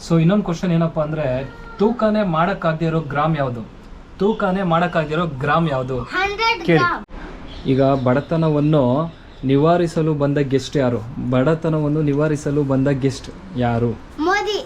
So ಇನ್ನೊಂದು question ಏನಪ್ಪ ಅಂದರೆ, ತೂಕನೇ ಮಾಡೋಕ್ಕಾಗದೇ ಇರೋ ಗ್ರಾಮ್ ಯಾವುದು? ತೂಕನೇ ಮಾಡೋಕ್ಕಾಗದೇ ಇರೋ ಗ್ರಾಮ್ ಯಾವುದು ಕೇಳಿ. ಈಗ ಬಡತನವನ್ನು ನಿವಾರಿಸಲು ಬಂದ ಗೆಸ್ಟ್ ಯಾರು? ಬಡತನವನ್ನು ನಿವಾರಿಸಲು ಬಂದ ಗೆಸ್ಟ್ ಯಾರು? ಮೋದಿ.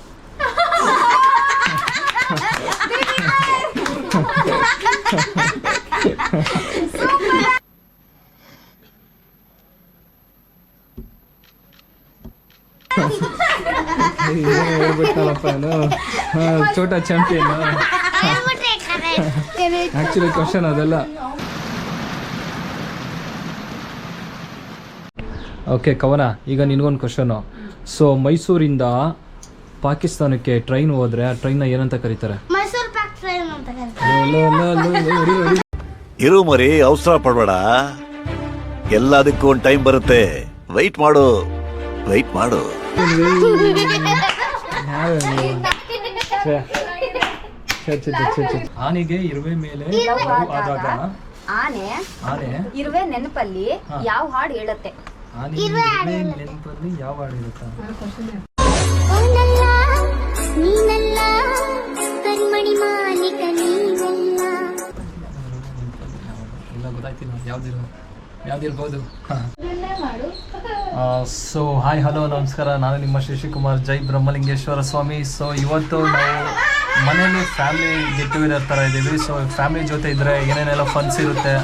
ಚೋಟಾ ಚಾಂಪಿಯನ್. ಆಕ್ಚುಲಿ ಕ್ವಶನ್ ಅದೆಲ್ಲ. ಓಕೆ ಕವನ, ಈಗ ನಿನಗೊಂದು ಕ್ವಶನು. ಸೊ ಮೈಸೂರಿಂದ ಪಾಕಿಸ್ತಾನಕ್ಕೆ ಟ್ರೈನ್ ಹೋದ್ರೆ ಆ ಟ್ರೈನ್ನ ಏನಂತ ಕರೀತಾರೆ? ಮೈಸೂರು ಪ್ಯಾಕ್ ಟ್ರೈನ್ ಅಂತ ಕರೀತಾರೆ. ಇರು ಮರಿ, ಅವಸರ ಪಡಬೇಡ, ಎಲ್ಲದಕ್ಕೂ ಒಂದು ಟೈಮ್ ಬರುತ್ತೆ. ವೆಯ್ಟ್ ಮಾಡು. ಆನೆಗೆ ಇರುವೆ ಮೇಲೆ ಆದಾಗ ಆನೆ ಇರುವೆ ನೆನಪಲ್ಲಿ ಯಾವ ಹಾಡು ಹೇಳುತ್ತೆ? ನೆನಪಲ್ಲಿ ಯಾವ ಹಾಡು ಇರುತ್ತೆ? ಯಾವ್ದಿರ್ಬೋದು? ಸೊ ಹಾಯ್ ಹಲೋ ನಮಸ್ಕಾರ, ನಾನು ನಿಮ್ಮ ಶಶಿಕುಮಾರ್, ಜೈ ಬ್ರಹ್ಮಲಿಂಗೇಶ್ವರ ಸ್ವಾಮಿ. ಸೊ ಇವತ್ತು ನಾವು ಮನೇಲಿ ಫ್ಯಾಮಿಲಿ ಗೆಟ್ ಟುಗೆದರ್ ಥರ ಇದ್ದೀವಿ. ಸೊ ಫ್ಯಾಮಿಲಿ ಜೊತೆ ಇದ್ದರೆ ಏನೇನೆಲ್ಲ ಫನ್ಸ್ ಇರುತ್ತೆ,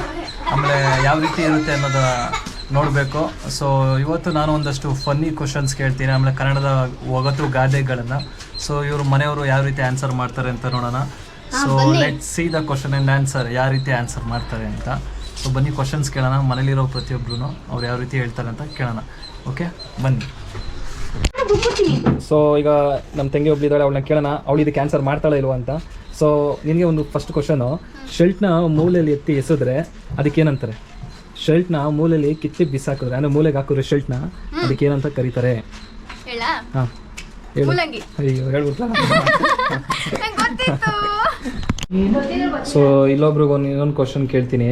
ಆಮೇಲೆ ಯಾವ ರೀತಿ ಇರುತ್ತೆ ಅನ್ನೋದು ನೋಡಬೇಕು. ಸೊ ಇವತ್ತು ನಾನು ಒಂದಷ್ಟು ಫನ್ನಿ ಕ್ವಶನ್ಸ್ ಕೇಳ್ತೀನಿ, ಆಮೇಲೆ ಕನ್ನಡದ ಒಗಟು ಗಾದೆಗಳನ್ನು. ಸೊ ಇವರು ಮನೆಯವರು ಯಾವ ರೀತಿ ಆನ್ಸರ್ ಮಾಡ್ತಾರೆ ಅಂತ ನೋಡೋಣ. So let's see the question and answer, ಯಾವ ರೀತಿ ಆನ್ಸರ್ ಮಾಡ್ತಾರೆ ಅಂತ. ಸೊ ಬನ್ನಿ ಕ್ವಶನ್ಸ್ ಕೇಳೋಣ, ಮನೇಲಿರೋ ಪ್ರತಿಯೊಬ್ಬರು ಅವ್ರು ಯಾವ ರೀತಿ ಹೇಳ್ತಾರೆ ಅಂತ ಕೇಳೋಣ. ಓಕೆ ಬನ್ನಿ. ಸೊ ಈಗ ನಮ್ಮ ತಂಗಿ ಒಬ್ಬಳಿದ್ದಾಳೆ, ಅವಳನ್ನ ಕೇಳೋಣ, ಅವಳು ಇದಕ್ಕೆ ಆನ್ಸರ್ ಮಾಡ್ತಾಳೆ ಇಲ್ವ ಅಂತ. ಸೊ ನಿನಗೆ ಒಂದು ಫಸ್ಟ್ ಕ್ವಶನು, ಶರ್ಟ್ನ ಮೂಲೆಯಲ್ಲಿ ಎತ್ತಿ ಎಸೆದ್ರೆ ಅದಕ್ಕೆ ಏನಂತಾರೆ? ಶರ್ಟ್ನ ಮೂಲೆಯಲ್ಲಿ ಕಿತ್ತಿ ಬಿಸಾಕಿದ್ರೆ, ಅಂದರೆ ಮೂಲೆಗೆ ಹಾಕಿದ್ರೆ ಶರ್ಟ್ನ, ಅದಕ್ಕೆ ಏನಂತ ಕರೀತಾರೆ? ಹಾಂ ಹೇಳು. ಅಯ್ಯೋ ಹೇಳ್ಬಿಟ್ಲ. ಸೊ ಇಲ್ಲೊಬ್ರಿಗೆ ಇನ್ನೊಂದು ಕ್ವಶನ್ ಕೇಳ್ತೀನಿ.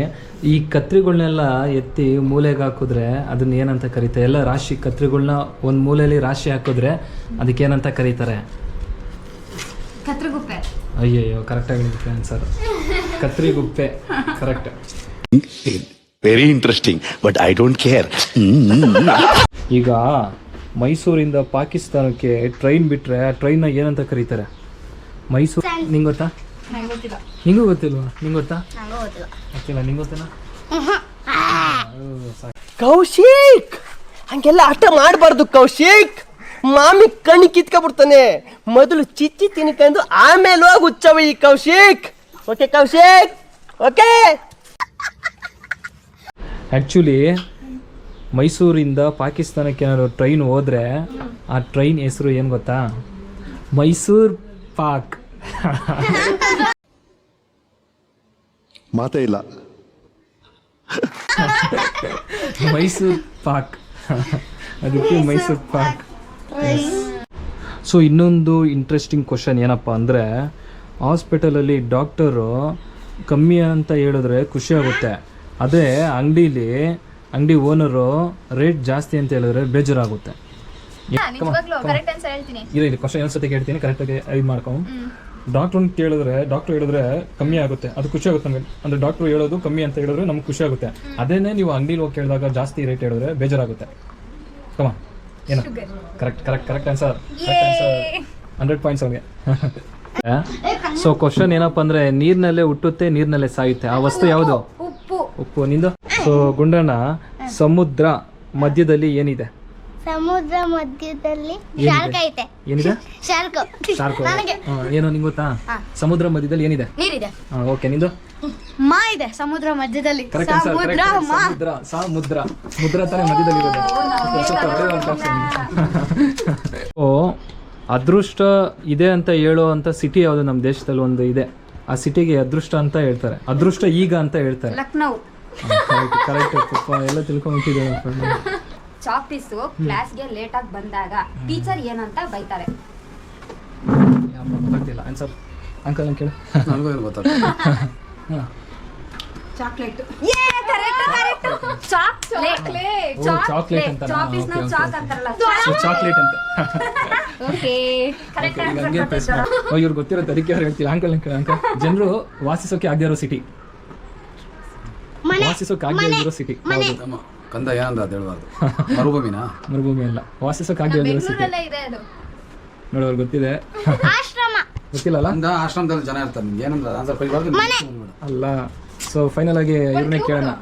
ಈ ಕತ್ರಿಗಳನ್ನೆಲ್ಲ ಎತ್ತಿ ಮೂಲೆಗೆ ಹಾಕಿದ್ರೆ ಅದನ್ನ ಏನಂತ ಕರೀತಾರೆ? ಎಲ್ಲ ರಾಶಿ ಕತ್ರಿಗಳನ್ನ ಒಂದು ಮೂಲೆಯಲ್ಲಿ ರಾಶಿ ಹಾಕಿದ್ರೆ ಅದಕ್ಕೆ ಏನಂತ ಕರೀತಾರೆ? ಕತ್ರಿಗುಪ್ಪೆ. ಅಯ್ಯಯ್ಯೋ ಕರೆಕ್ಟಾಗಿ ಹೇಳಿದ್ದೆ answer, Katriguppe. Correct. Very interesting, but I don't care. ಈಗ ಮೈಸೂರಿಂದ ಪಾಕಿಸ್ತಾನಕ್ಕೆ ಟ್ರೈನ್ ಬಿಟ್ಟರೆ ಆ ಟ್ರೈನ್ನ ಏನಂತ ಕರೀತಾರೆ? ಮೈಸೂರು. ನಿಂಗೆ ಗೊತ್ತಾ? ನಿಂಗೂ ಗೊತ್ತಿಲ್ವಾ? ನಿಂಗೆ ಗೊತ್ತಾ? ಗೊತ್ತಿಲ್ಲ. ನಿಂಗೆ ಗೊತ್ತೇನಾ? ಕೌಶಿಕ್, ಹಂಗೆಲ್ಲ ಆಟ ಮಾಡಬಾರ್ದು ಕೌಶಿಕ್. ಮಾಮಿ ಕಣ್ಣಿ ಕಿತ್ಕೊಬಿಡ್ತಾನೆ. ಮೊದಲು ಚಿಚ್ಚಿ ತಿನ್ಕೊಂಡು ಆಮೇಲೆ ಹೋಗಿ ಹುಚ್ಚವ ಈ Kaushik. Okay Kaushik, okay. Actually ಮೈಸೂರಿಂದ ಪಾಕಿಸ್ತಾನಕ್ಕೆ ಏನಾದ್ರು ಟ್ರೈನ್ ಹೋದರೆ ಆ ಟ್ರೈನ್ ಹೆಸರು ಏನು ಗೊತ್ತಾ? ಮೈಸೂರು ಪಾಕ್. ಮಾತೇ ಇಲ್ಲ. ಮೈಸೂರು ಪಾಕ್, ಅದಕ್ಕೆ ಮೈಸೂರು ಪಾಕ್. ಸೊ ಇನ್ನೊಂದು ಇಂಟ್ರೆಸ್ಟಿಂಗ್ ಕ್ವಶನ್ ಏನಪ್ಪ ಅಂದರೆ, ಹಾಸ್ಪಿಟಲಲ್ಲಿ ಡಾಕ್ಟರು ಕಮ್ಮಿ ಅಂತ ಹೇಳಿದ್ರೆ ಖುಷಿ ಆಗುತ್ತೆ, ಅದೇ ಅಂಗಡಿ ಓನರು ರೇಟ್ ಜಾಸ್ತಿ ಅಂತ ಹೇಳಿದ್ರೆ ಬೇಜಾರಾಗುತ್ತೆ. ಇಲ್ಲ ಕ್ವಶನ್ ಇನ್ನೊಂದ್ಸತಿ ಕೇಳ್ತೀನಿ, ಕರೆಕ್ಟಾಗಿ ಇದು ಮಾಡ್ಕೊಂಡು. ಡಾಕ್ಟ್ರ್ ಹೇಳಿದ್ರೆ ಕಮ್ಮಿ ಆಗುತ್ತೆ, ಅದು ಖುಷಿ ಆಗುತ್ತೆ ನಮಗೆ. ಅಂದರೆ ಡಾಕ್ಟ್ರು ಹೇಳೋದು ಕಮ್ಮಿ ಅಂತ ಹೇಳಿದ್ರೆ ನಮ್ಗೆ ಖುಷಿ ಆಗುತ್ತೆ. ಅದೇನೇ ನೀವು ಅಂಗಡಿಲಿ ಹೋಗಿ ಕೇಳಿದಾಗ ಜಾಸ್ತಿ ರೇಟ್ ಹೇಳಿದ್ರೆ ಬೇಜಾರಾಗುತ್ತೆ. ಕಮ ಏನು? Correct answer. 100 ಪಾಯಿಂಟ್ಸ್ ಅವನಿಗೆ. ಸೊ ಕ್ವಶನ್ ಏನಪ್ಪ ಅಂದರೆ, ನೀರಿನಲ್ಲೇ ಹುಟ್ಟುತ್ತೆ ನೀರಿನಲ್ಲೇ ಸಾಯುತ್ತೆ, ಆ ವಸ್ತು ಯಾವುದು? ಉಪ್ಪು. ನಿಂದು? ಸೊ ಗುಂಡಣ್ಣ, ಸಮುದ್ರ ಮಧ್ಯದಲ್ಲಿ ಏನಿದೆ? ಸಮುದ್ರ ಮಧ್ಯದಲ್ಲಿ ಶಾರ್ಕ್ ಐತೆ. ಏನಿದೆ? ಶಾರ್ಕ್. ಏನೋ ನಿಂಗೆ ಗೊತ್ತಾ? ಸಮುದ್ರ ಮಧ್ಯದಲ್ಲಿ ಏನಿದೆ? ನೀರಿದೆ. ಓಕೆ ನಿಂದು? ಮಾ ಇದೆ ಸಮುದ್ರ ಮಧ್ಯದಲ್ಲಿ. Correct answer. ಸಮುದ್ರ ತಾನೇ ಮಧ್ಯದಲ್ಲಿ ಇರೋದು. ಓ ಅದೃಷ್ಟ ಇದೆ ಅಂತ ಹೇಳೋ ಅಂತ ಸಿಟಿ ಯಾವುದು ನಮ್ಮ ದೇಶದಲ್ಲಿ ಒಂದು ಇದೆ, ಆ ಸಿಟಿಗೆ ಅದೃಷ್ಟ ಅಂತ ಹೇಳ್ತಾರೆ. ಅದೃಷ್ಟ ಈಗ ಅಂತ ಹೇಳ್ತಾರೆ. ಲಕ್ನೌ. ಕರೆಕ್ಟ್. ಎಲ್ಲ ತಿಳ್ಕೊಂಡ್ಬಿಟ್ಟಿದೆ. ಚಾಕ್ಪೀಸು ಕ್ಲಾಸ್ಗೆ ಲೇಟ್ ಆಗಿ ಬಂದಾಗ ಟೀಚರ್ ಏನಂತ ಬೈತಾರೆ? ಗೊತ್ತಿಲ್ಲ ಆನ್ಸರ್. ಅಂಕಲ್ ಕೇಳು. ಚಾಕ್ಲೇಟ್. ಚಾಕ್ಲೇಟ್ ಅಂತ. ಚಾಕ್ಲೇಟ್ ಅಂತ. ಓಕೆ ಕರೆಕ್ಟ್ ಹಂಗೆ ಪ್ರೆಸ್ ಇವ್ರು ಗೊತ್ತಿರೋ ತರೀಕೆ ಅವ್ರು ಹೇಳ್ತೀವಿ ಅಂಕಲ್ ಜನರು ವಾಸಿಸೋಕೆ ಆಗದೆ ಇರೋ ಸಿಟಿ ವಾಸಿಸೋಕೆ ಆಗದೆ ಇರೋ ಸಿಟಿ ಕಂದ ಏನಂದ ಅದು ಹೇಳ್ಬಾರ್ದು. ಮರುಭೂಮಿನಾ? ಮರುಭೂಮಿ ಅಲ್ಲ, ವಾಸಿಸೋಕೆ ಆಗದೆ ಇರೋ ಸಿಟಿ. ಇದೆ ಅದು. ನೋಡೋರು ಗೊತ್ತಿದೆ, ಗೊತ್ತಿಲ್ಲಲ್ಲ? ಕಂದ ಆಶ್ರಮದಲ್ಲಿ ಜನ ಇರ್ತಾರೆ. ನಿಮ್ಗೆ ಏನಂದ್ರೆ ಆನ್ಸರ್ ಕಲಿಬಾರ್ದು ಅಲ್ಲ. ಸೊ ಫೈನಲ್ ಆಗಿ ಇವ್ರನ್ನೇ ಕೇಳೋಣ.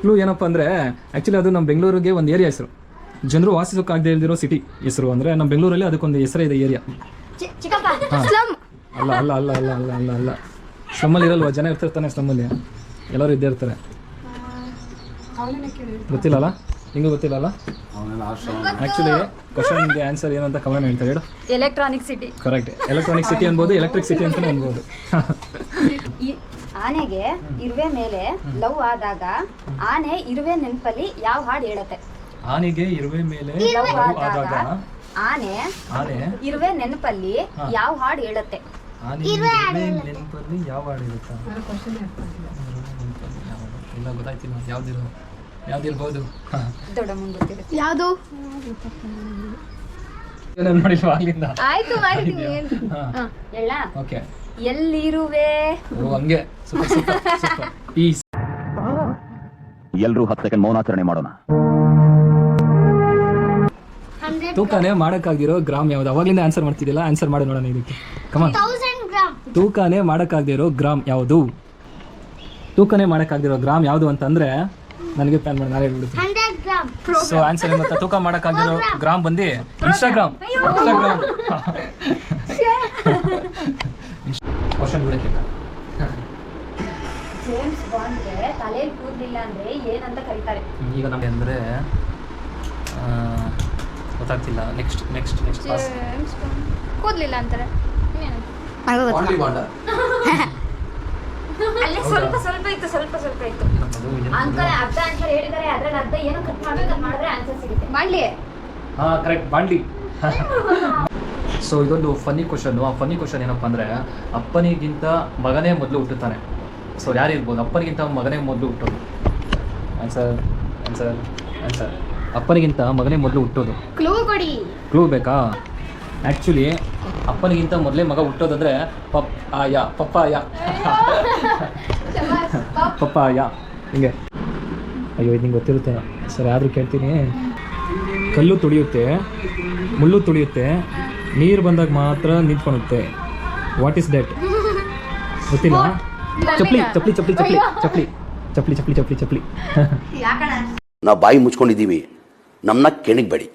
ಕ್ಲೂ ಏನಪ್ಪ ಅಂದರೆ ಆ್ಯಕ್ಚುಲಿ ಅದು ನಮ್ಮ ಬೆಂಗಳೂರಿಗೆ ಒಂದು ಏರಿಯಾ ಹೆಸರು, ಜನರು ವಾಸಿಸೋಕ್ಕಾಗದೇ ಇಲ್ದಿರೋ ಸಿಟಿ ಹೆಸರು. ಅಂದರೆ ನಮ್ಮ ಬೆಂಗಳೂರಲ್ಲಿ ಅದಕ್ಕೊಂದು ಹೆಸರೇ ಇದೆ ಏರಿಯಾ. ಚಿಕ್ಕಪ್ಪ ಅಲ್ಲ ಅಲ್ಲ ಅಲ್ಲ ಅಲ್ಲ ಅಲ್ಲ ಅಲ್ಲ ಅಲ್ಲ ಸ್ಲಮ್ಮಲ್ಲಿ ಇರಲ್ವಾ? ಜನ ಇರ್ತಿರ್ತಾನೆ ಸ್ಲಮ್ಮಲ್ಲಿ, ಎಲ್ಲರೂ ಇದ್ದೇ ಇರ್ತಾರೆ. ಗೊತ್ತಿಲ್ಲಲ್ಲ? ನಿಂಗೂ ಗೊತ್ತಿಲ್ಲಲ್ಲ? ಅವನೆಲ್ಲ ಆಶ್ರಮ. ಆ್ಯಕ್ಚುಲಿ ಕ್ವಶನ್ಗೆ ಆನ್ಸರ್ ಏನು ಅಂತ ಕವನ ಹೇಳ್ತಾರೆ ಹೇಳು. Electronic city. Correct. Electronic city ಅನ್ಬೋದು, ಎಲೆಕ್ಟ್ರಿಕ್ ಸಿಟಿ ಅಂತಲೇ ಅನ್ಬೋದು. ಆನೆಗೆ ಇರುವೆ ಮೇಲೆ ಲವ್ ಆದಾಗ ಆನೆ ಇರುವೆ ನೆನಪಲ್ಲಿ ಯಾವ ಹಾಡು ಹೇಳುತ್ತೆ? ಆನೆಗೆ ಇರುವೆ ಮೇಲೆ ಲವ್ ಆದಾಗ ಆನೆ ಆನೆ ಇರುವೆ ನೆನಪಲ್ಲಿ ಯಾವ ಹಾಡು ಹೇಳುತ್ತೆ? ಆನೆ ನೆನಪಲ್ಲಿ ಯಾವ ಹಾಡು ಇರುತ್ತಾ? ಇಲ್ಲ ಗೊತ್ತಾಯ್ತಿಲ್ಲ, ಯಾವ್ದಿರ್ಬೋದು? ದೊಡ್ಡ ಮುಂದೆ ಗೊತ್ತಿರುತ್ತೆ. ಯಾವುದು? ಏನೇನು ಮಾಡಿಲ್ವಾ ಅಲ್ಲಿಂದ? ಆಯ್ತು ಮಾಡಿದ್ದೀನಿ. ಎಲ್ಲ ಓಕೆ. ಎಲ್ಲಿರುವೆ? ಹಂಗೆ ಸೂಪರ್ ಸೂಪರ್ ಸೂಪರ್. ಪೀಸ್. ಎಲ್ಲರೂ 10 ಸೆಕೆಂಡ್ ಮೌನಾಚರಣೆ ಮಾಡೋಣ. ತೂಕನೇ ಮಾಡಕ್ಕಾಗಿರೋ ಗ್ರಾಮ್ ಯಾವ್ದು? ಅವಾಗ್ಲಿಂದ ಆನ್ಸರ್ ಮಾಡ್ತಿದ್ದಿಲ್ಲ, ಆನ್ಸರ್ ಮಾಡಿ ನೋಡೋಣ ಇದಕ್ಕೆ. ಕಮಾನ್. 1000 ಗ್ರಾಮ್. ತೂಕನೇ ಮಾಡಕ್ಕಾಗದಿರೋ ಗ್ರಾಮ್ ಯಾವುದು? ತೂಕನೇ ಮಾಡಕ್ಕಾಗದಿರೋ ಗ್ರಾಮ್ ಯಾವುದು ಅಂತಂದ್ರೆ ನನಗೆ ಪ್ಲಾನ್ ಮಾಡಿ ನಾಳೆ ಹೇಳ್ಬಿಡ್ತೀನಿ. 100 ಗ್ರಾಮ್. ಸೊ ಆನ್ಸರ್ ಏನು ಗೊತ್ತಾ? ತೂಕ ಮಾಡಕ್ಕಾಗಿರೋ ಗ್ರಾಮ್ ಬಂದು ಇನ್ಸ್ಟಾಗ್ರಾಮ್. ಕ್ವಶನ್ ಬಿಡಕ್ಕಿಲ್ಲ. ಜೇಮ್ಸ್ ಬಾಂಡ್ಗೆ ತಲೆಯಲ್ಲಿ ಕೂದಲಿಲ್ಲ ಅಂದ್ರೆ ಏನಂತ ಕರೀತಾರೆ? ಈಗ ನಮಗೆ ಅಂದರೆ ಗೊತ್ತಾಗ್ತಿಲ್ಲ. Next next next pass. ಕೂದಲಿಲ್ಲ ಅಂತಾರೆ. ಬಾಂಡ್ಲಿ ಬಾಂಡ. ಅಲ್ಲಿ ಸ್ವಲ್ಪ ಸ್ವಲ್ಪ ಇತ್ತು, ಸ್ವಲ್ಪ ಸ್ವಲ್ಪ ಇತ್ತು. ಅಂಕಲ್ ಅರ್ಧ ಆನ್ಸರ್ ಹೇಳಿದ್ದಾರೆ, ಅದ್ರಲ್ಲಿ ಅರ್ಧ ಏನೋ ಕಟ್ ಮಾಡ್ಬೇಕು, ಕಟ್ ಮಾಡಿದ್ರೆ ಆನ್ಸರ್ ಸಿಗುತ್ತೆ. ಮಾಡ್ಲಿ? ಹಾಂ ಕರೆಕ್ಟ್, ಬಾಂಡ್ಲಿ. ಸೊ ಇದೊಂದು ಫನ್ನಿ ಕ್ವಶನ್ನು. ಆ ಫನ್ನಿ ಕ್ವಶನ್ ಏನಪ್ಪ ಅಂದರೆ, ಅಪ್ಪನಿಗಿಂತ ಮಗನೇ ಮೊದಲು ಹುಟ್ಟುತ್ತಾನೆ. ಸೊ ಯಾರಿರ್ಬೋದು? ಅಪ್ಪನಿಗಿಂತ ಮಗನೇ ಮೊದಲು ಹುಟ್ಟೋದು. Answer answer answer. ಅಪ್ಪನಿಗಿಂತ ಮಗನೇ ಮೊದಲು ಹುಟ್ಟೋದು. ಕ್ಲೂ ಕೊಡಿ. ಕ್ಲೂ ಬೇಕಾ? ಆ್ಯಕ್ಚುಲಿ ಅಪ್ಪನಿಗಿಂತ ಮೊದಲೇ ಮಗ ಹುಟ್ಟೋದಂದ್ರೆ ಪಪ್ಪಾಯ. ಪಪ್ಪಾಯ ಹಿಂಗೆ. ಅಯ್ಯೋ ಇದು ನಿಂಗೆ ಗೊತ್ತಿರುತ್ತೆ ಸರ್, ಆದರೂ ಕೇಳ್ತೀನಿ. ಕಲ್ಲು ತುಳಿಯುತ್ತೆ, ಮುಳ್ಳು ತುಳಿಯುತ್ತೆ, ನೀರು ಬಂದಾಗ ಮಾತ್ರ ನಿಂತ್ಕೊಳುತ್ತೆ. What is that? ಗೊತ್ತಿಲ್ಲ? ಚಪ್ಲಿ ಚಪ್ಲಿ ಚಪ್ಲಿ ಚಪ್ಲಿ ಚಪ್ಲಿ ಚಪ್ಲಿ ಚಪ್ಲಿ ಚಪ್ಲಿ ಚಪ್ಲಿ. ನಾವು ಬಾಯಿ ಮುಚ್ಕೊಂಡಿದ್ದೀವಿ, ನಮ್ಮನ್ನ ಕೆಣಗಬೇಡಿ.